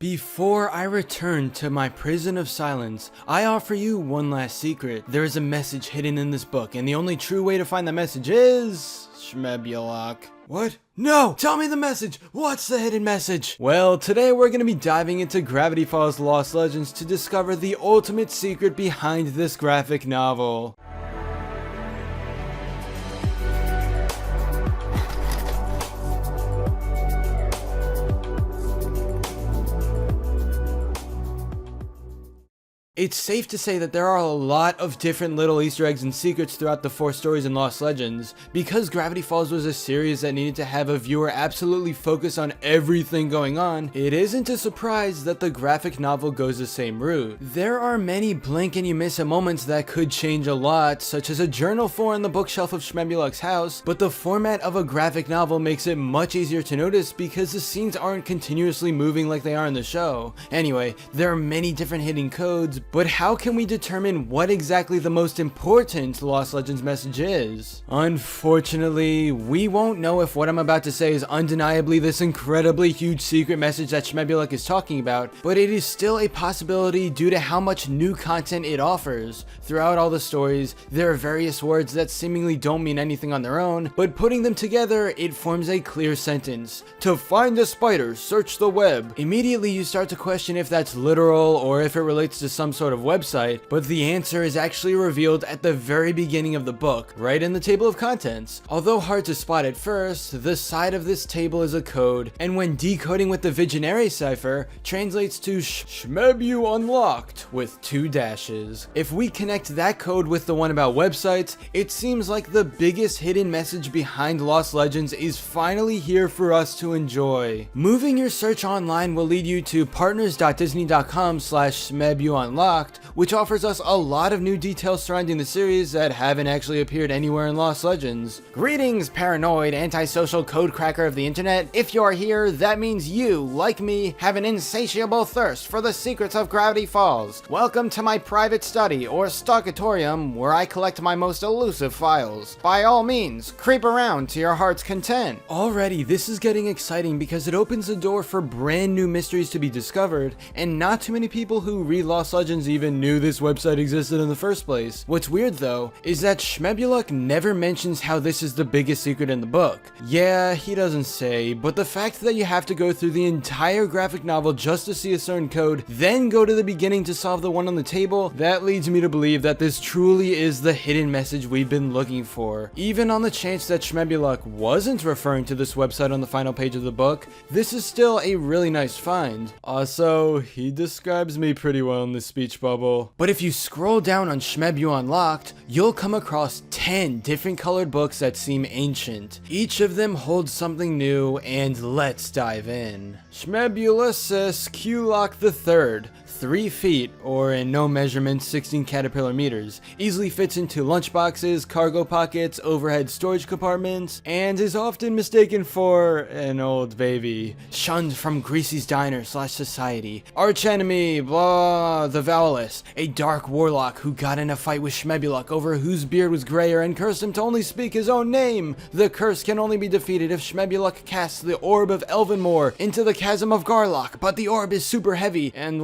Before I return to my prison of silence, I offer you one last secret. There is a message hidden in this book, and the only true way to find the message is... Shmebulock. What? No! Tell me the message! What's the hidden message? Well, today we're gonna be diving into Gravity Falls Lost Legends to discover the ultimate secret behind this graphic novel. It's safe to say that there are a lot of different little Easter eggs and secrets throughout the 4 stories in Lost Legends. Because Gravity Falls was a series that needed to have a viewer absolutely focus on everything going on, it isn't a surprise that the graphic novel goes the same route. There are many blink and you miss it moments that could change a lot, such as a journal for on the bookshelf of Shmebulock's house, but the format of a graphic novel makes it much easier to notice because the scenes aren't continuously moving like they are in the show. Anyway, there are many different hidden codes, but how can we determine what exactly the most important Lost Legends message is? Unfortunately, we won't know if what I'm about to say is undeniably this incredibly huge secret message that Shmebulock is talking about, but it is still a possibility due to how much new content it offers. Throughout all the stories, there are various words that seemingly don't mean anything on their own, but putting them together, it forms a clear sentence. To find a spider, search the web. Immediately you start to question if that's literal or if it relates to some sort of website, but the answer is actually revealed at the very beginning of the book, right in the table of contents. Although hard to spot at first, the side of this table is a code, and when decoding with the Visionary cipher, translates to Shmebu unlocked with 2 dashes. If we connect that code with the one about websites, it seems like the biggest hidden message behind Lost Legends is finally here for us to enjoy. Moving your search online will lead you to partners.disney.com/ShmebuUnlocked, which offers us a lot of new details surrounding the series that haven't actually appeared anywhere in Lost Legends. Greetings, paranoid, antisocial code cracker of the internet. If you're here, that means you, like me, have an insatiable thirst for the secrets of Gravity Falls. Welcome to my private study, or stalkatorium, where I collect my most elusive files. By all means, creep around to your heart's content. Already, this is getting exciting because it opens the door for brand new mysteries to be discovered, and not too many people who read Lost Legends even knew this website existed in the first place. What's weird though, is that Shmebulock never mentions how this is the biggest secret in the book. Yeah, he doesn't say, but the fact that you have to go through the entire graphic novel just to see a certain code, then go to the beginning to solve the one on the table, that leads me to believe that this truly is the hidden message we've been looking for. Even on the chance that Shmebulock wasn't referring to this website on the final page of the book, this is still a really nice find. Also, he describes me pretty well in this speech bubble. But if you scroll down on Shmebu Unlocked, you'll come across 10 different colored books that seem ancient. Each of them holds something new, and let's dive in. Shmebulock III, 3 feet, or in no measurement 16 caterpillar meters, easily fits into lunchboxes, cargo pockets, overhead storage compartments, and is often mistaken for an old baby. Shunned from Greasy's Diner/Society. Archenemy, blah, the Vowelist, a dark warlock who got in a fight with Shmebulock over whose beard was grayer and cursed him to only speak his own name. The curse can only be defeated if Shmebulock casts the Orb of Elvenmore into the Chasm of Garlock, but the orb is super heavy, and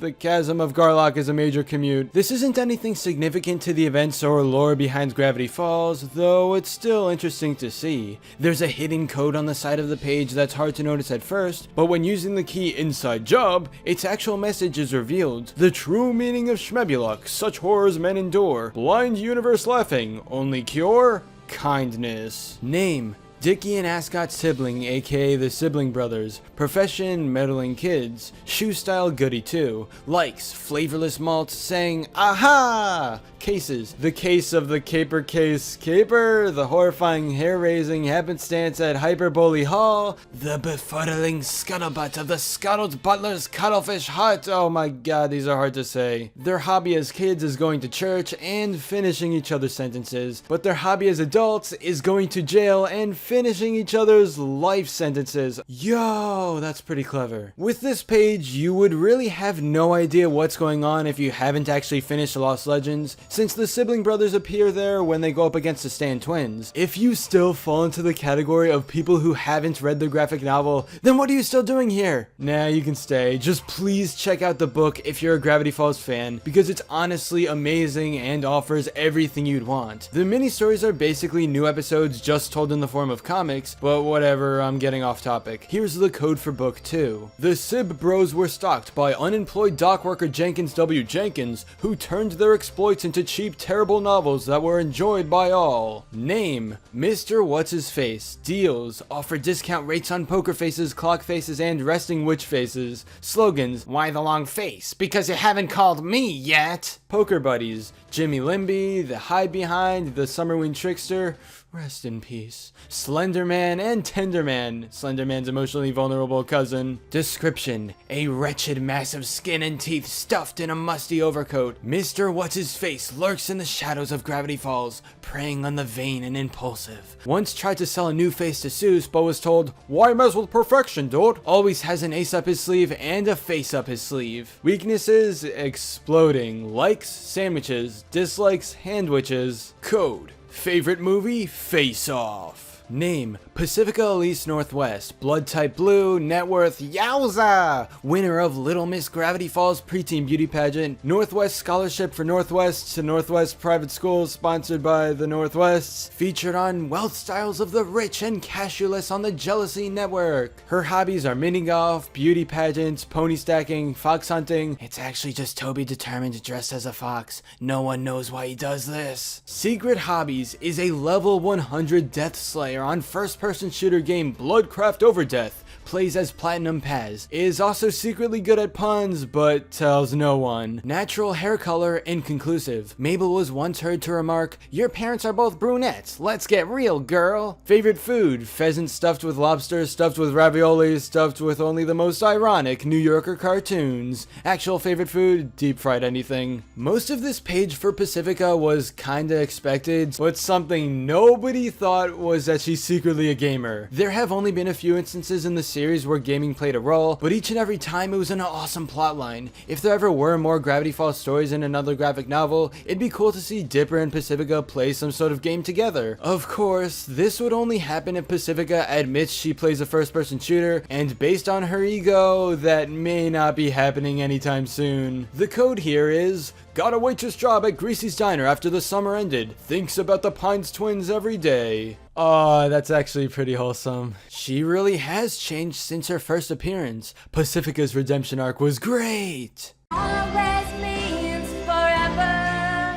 the Chasm of Garlock is a major commute. This isn't anything significant to the events or lore behind Gravity Falls, though it's still interesting to see. There's a hidden code on the side of the page that's hard to notice at first, but when using the key Inside Job, its actual message is revealed. The true meaning of Shmebulock, such horrors men endure. Blind universe laughing, only cure? Kindness. Name: Dickie and Ascot's sibling, aka the Sibling Brothers. Profession: meddling kids. Shoe style: goody 2. Likes: flavorless malts, saying aha! Cases: the case of the caper case caper, the horrifying hair-raising happenstance at Hyperbole Hall, the befuddling scuttlebutt of the scuttled butler's cuttlefish hut. Oh my god, these are hard to say. Their hobby as kids is going to church and finishing each other's sentences, but their hobby as adults is going to jail and finishing finishing each other's life sentences. Yo, that's pretty clever. With this page, you would really have no idea what's going on if you haven't actually finished Lost Legends, since the sibling brothers appear there when they go up against the Stan twins. If you still fall into the category of people who haven't read the graphic novel, then what are you still doing here? Nah, you can stay. Just please check out the book if you're a Gravity Falls fan, because it's honestly amazing and offers everything you'd want. The mini-stories are basically new episodes just told in the form of comics, but whatever, I'm getting off topic. Here's the code for book 2. The Sib Bros were stalked by unemployed dock worker Jenkins W. Jenkins, who turned their exploits into cheap, terrible novels that were enjoyed by all. Name: Mr. What's-His-Face. Deals: offer discount rates on poker faces, clock faces, and resting witch faces. Slogans: why the long face? Because you haven't called me yet. Poker buddies: Jimmy Limby, the Hide Behind, the Summerween Trickster, rest in peace, Slenderman, and Tenderman, Slenderman's emotionally vulnerable cousin. Description: a wretched mass of skin and teeth stuffed in a musty overcoat. Mr. What's-His-Face lurks in the shadows of Gravity Falls, preying on the vain and impulsive. Once tried to sell a new face to Seuss, but was told, why mess with perfection, dude? Always has an ace up his sleeve and a face up his sleeve. Weaknesses: exploding. Likes: sandwiches. Dislikes: handwiches. Code: favorite movie: Face Off. Name: Pacifica Elise Northwest. Blood type blue. Net worth: yowza! Winner of Little Miss Gravity Falls preteen beauty pageant. Northwest scholarship for Northwest to Northwest private schools sponsored by the Northwests. Featured on Wealth Styles of the Rich and Cashuless on the Jealousy Network. Her hobbies are mini golf, beauty pageants, pony stacking, fox hunting. It's actually just Toby determined dressed as a fox. No one knows why he does this. Secret Hobbies is a level 100 Death Slayer on first-person shooter game Bloodcraft Overdeath. Plays as Platinum Paz. Is also secretly good at puns, but tells no one. Natural hair color: inconclusive. Mabel was once heard to remark, your parents are both brunettes. Let's get real, girl. Favorite food: pheasant stuffed with lobster, stuffed with ravioli, stuffed with only the most ironic New Yorker cartoons. Actual favorite food: deep fried anything. Most of this page for Pacifica was kinda expected, but something nobody thought was that she's secretly a gamer. There have only been a few instances in the series where gaming played a role, but each and every time it was an awesome plotline. If there ever were more Gravity Falls stories in another graphic novel, it'd be cool to see Dipper and Pacifica play some sort of game together. Of course, this would only happen if Pacifica admits she plays a first-person shooter, and based on her ego, that may not be happening anytime soon. The code here is: got a waitress job at Greasy's Diner after the summer ended. Thinks about the Pines twins every day. Aw, that's actually pretty wholesome. She really has changed since her first appearance. Pacifica's redemption arc was great! Always means forever.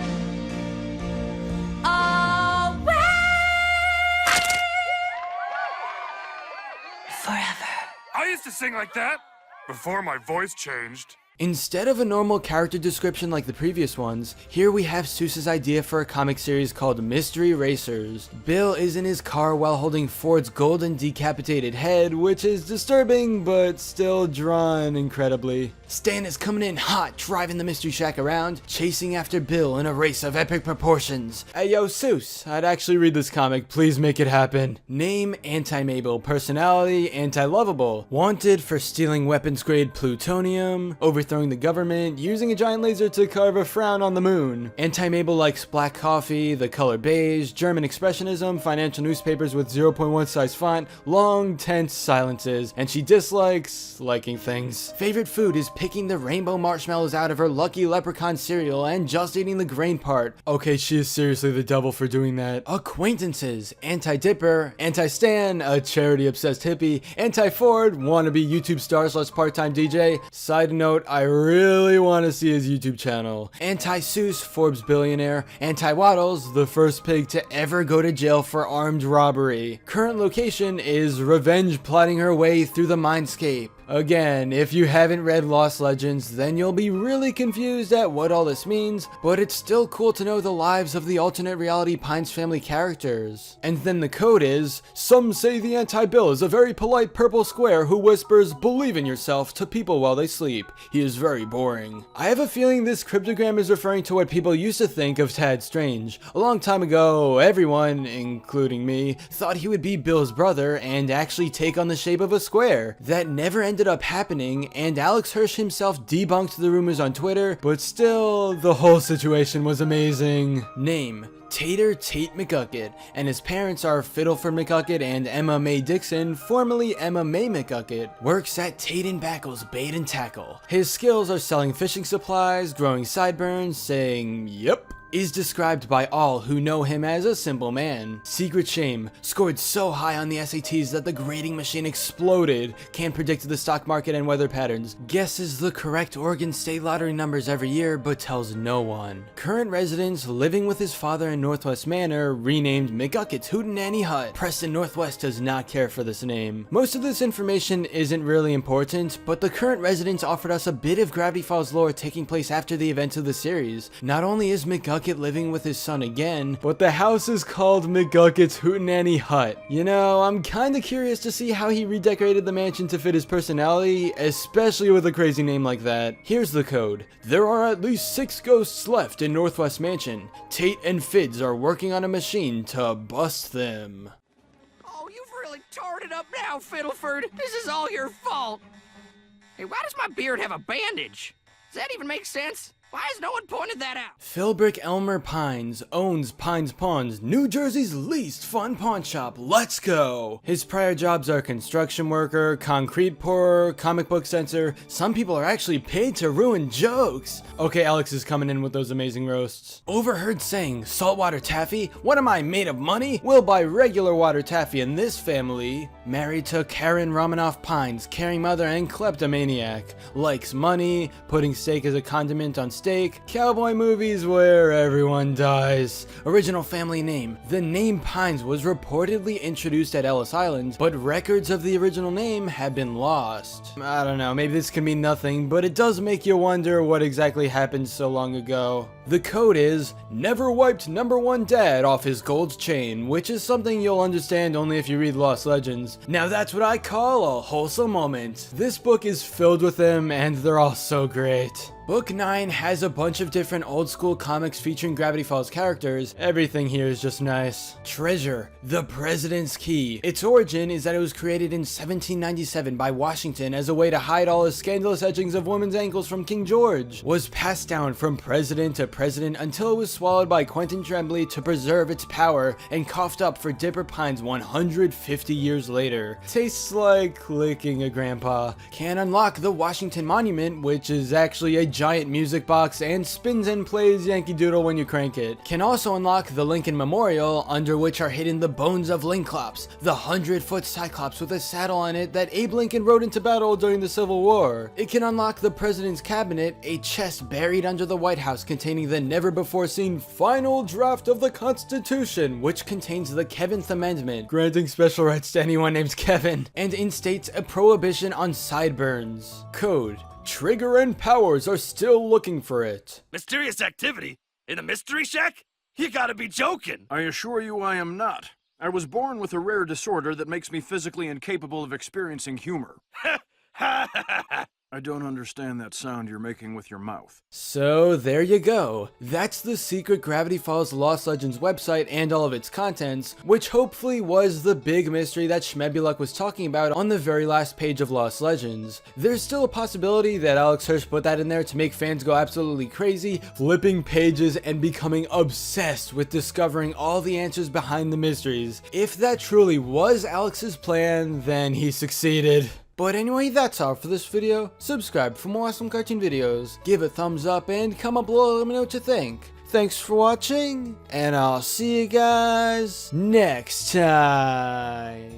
Always. Forever. I used to sing like that before my voice changed. Instead of a normal character description like the previous ones, here we have Seuss's idea for a comic series called Mystery Racers. Bill is in his car while holding Ford's golden decapitated head, which is disturbing but still drawn incredibly. Stan is coming in hot, driving the Mystery Shack around, chasing after Bill in a race of epic proportions. Hey yo Seuss, I'd actually read this comic, please make it happen. Name: Anti-Mabel. Personality: anti-lovable. Wanted for stealing weapons grade plutonium, overthrowing the government, using a giant laser to carve a frown on the moon. Anti-Mabel likes black coffee, the color beige, German expressionism, financial newspapers with 0.1 size font, long tense silences, and she dislikes liking things. Favorite food is picking the rainbow marshmallows out of her Lucky Leprechaun cereal and just eating the grain part. Okay, she is seriously the devil for doing that. Acquaintances: anti-Dipper, anti-Stan, a charity-obsessed hippie, anti-Ford, wannabe YouTube star / part-time DJ. Side note, I really want to see his YouTube channel. Anti-Seuss, Forbes billionaire. Anti-Waddles, the first pig to ever go to jail for armed robbery. Current location is revenge plotting her way through the mindscape. Again, if you haven't read Lost Legends, then you'll be really confused at what all this means, but it's still cool to know the lives of the alternate reality Pines family characters. And then the code is, some say the anti-Bill is a very polite purple square who whispers, "Believe in yourself," to people while they sleep. He is very boring. I have a feeling this cryptogram is referring to what people used to think of Tad Strange. A long time ago, everyone, including me, thought he would be Bill's brother and actually take on the shape of a square. That never ended up happening, and Alex Hirsch himself debunked the rumors on Twitter, but still, the whole situation was amazing. Name: Tater Tate McGucket, and his parents are Fiddleford McGucket and Emma Mae Dixon, formerly Emma Mae McGucket, works at Tate & Backle's Bait and Tackle. His skills are selling fishing supplies, growing sideburns, saying "yep," is described by all who know him as a simple man. Secret shame: scored so high on the SATs that the grading machine exploded. Can't predict the stock market and weather patterns. Guesses the correct Oregon State Lottery numbers every year, but tells no one. Current residence: living with his father in Northwest Manor, renamed McGucket's Hootenanny Hut. Preston Northwest does not care for this name. Most of this information isn't really important, but the current residence offered us a bit of Gravity Falls lore taking place after the events of the series. Not only is McGucket living with his son again, but the house is called McGucket's Hootenanny Hut. You know, I'm kinda curious to see how he redecorated the mansion to fit his personality, especially with a crazy name like that. Here's the code: there are at least 6 ghosts left in Northwest Mansion. Tate and Fids are working on a machine to bust them. Oh, you've really torn it up now, Fiddleford. This is all your fault. Hey, why does my beard have a bandage? Does that even make sense? Why has no one pointed that out? Philbrick Elmer Pines owns Pines Pawns, New Jersey's least fun pawn shop. Let's go! His prior jobs are construction worker, concrete pourer, comic book censor. Some people are actually paid to ruin jokes. Okay, Alex is coming in with those amazing roasts. Overheard saying, saltwater taffy? What am I, made of money? We'll buy regular water taffy in this family. Married to Karen Romanoff Pines, caring mother and kleptomaniac. Likes money, putting steak as a condiment on steak, cowboy movies where everyone dies. Original family name: the name Pines was reportedly introduced at Ellis Island, but records of the original name have been lost. I don't know, maybe this can mean nothing, but it does make you wonder what exactly happened so long ago. The code is, never wiped #1 dad off his gold chain, which is something you'll understand only if you read Lost Legends. Now that's what I call a wholesome moment. This book is filled with them, and they're all so great. Book 9 has a bunch of different old school comics featuring Gravity Falls characters. Everything here is just nice. Treasure: the President's Key. Its origin is that it was created in 1797 by Washington as a way to hide all his scandalous etchings of women's ankles from King George. Was passed down from president to president until it was swallowed by Quentin Tremblay to preserve its power and coughed up for Dipper Pines 150 years later. Tastes like licking a grandpa. Can unlock the Washington Monument, which is actually a giant music box and spins and plays Yankee Doodle when you crank it. Can also unlock the Lincoln Memorial, under which are hidden the bones of Lynxclops, the 100-foot Cyclops with a saddle on it that Abe Lincoln rode into battle during the Civil War. It can unlock the President's Cabinet, a chest buried under the White House containing the never-before-seen final draft of the Constitution, which contains the Kevinth Amendment, granting special rights to anyone named Kevin, and instates a prohibition on sideburns. Code: Trigger and Powers are still looking for it. Mysterious activity? In a mystery shack? You gotta be joking! I assure you I am not. I was born with a rare disorder that makes me physically incapable of experiencing humor. I don't understand that sound you're making with your mouth. So there you go. That's the secret Gravity Falls Lost Legends website and all of its contents, which hopefully was the big mystery that Shmebulock was talking about on the very last page of Lost Legends. There's still a possibility that Alex Hirsch put that in there to make fans go absolutely crazy, flipping pages and becoming obsessed with discovering all the answers behind the mysteries. If that truly was Alex's plan, then he succeeded. But anyway, that's all for this video. Subscribe for more awesome cartoon videos, give a thumbs up, and comment below and let me know what you think. Thanks for watching, and I'll see you guys next time.